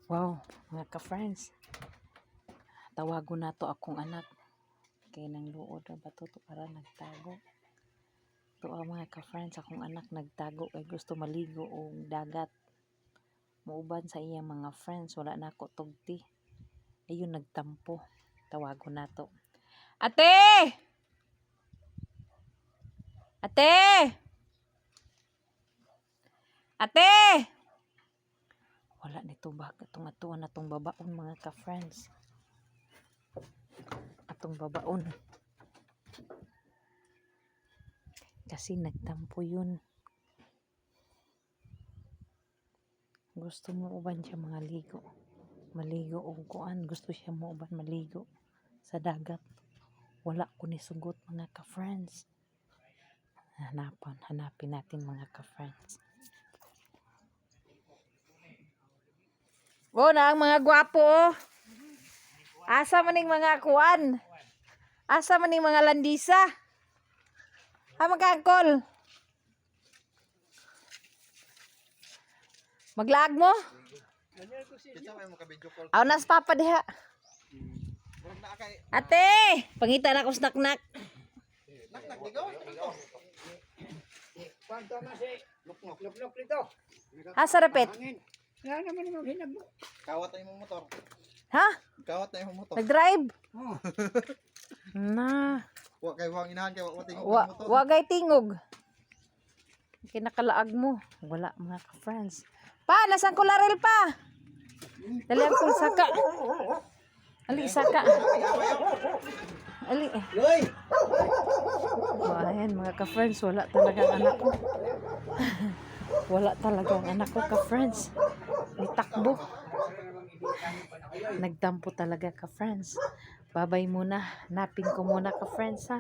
Wow, mga ka-friends. Tawago na to akong anak. Kaya nang luod na ba to para nagtago. To mga ka-friends, akong anak nagtago kay gusto maligo o dagat. Muuban sa iyang mga friends, wala na ako tugti. Ayun nagtampo. Tawago na to. Ate! Ate! Ate! Wala nito ba itong atuan na itong babaon mga ka-friends. Atong babaon. Kasi nagtampo yun. Gusto mo uban siya mga ligo. Maligo o kuan. Gusto siya mo uban maligo sa dagat. Wala ko ni sugot mga ka-friends. Hanapin natin mga ka-friends. Oh, na ang mga gwapo oh. Asa maning mga kuan? Asa maning mga landisa? Ha magkangkol? Maglaag mo? Aw nas papa diha. Ate, pangita na ko snack-nak. Nak digaw. Kwanto na si luk-luk dito. Asa repet? Kaya naman mo hinagbo. Kawat na yung motor. Ha? Kawat na yung motor. Nag-drive? Oh. Na. Wa kay wang inahan kay wa tingog motor. Wagay tingog. Kinakalaag mo. Wala mga ka-friends. Pa, nasan ko laril pa? Dali ang saka. Ali, saka. Ali. Loy! Ayan mga ka-friends, wala talagang anak ko. Wala talagang anak ko ka-friends. Nitakbo. Nagtampo talaga ka-friends. Babay muna. Napin ko muna ka-friends ha.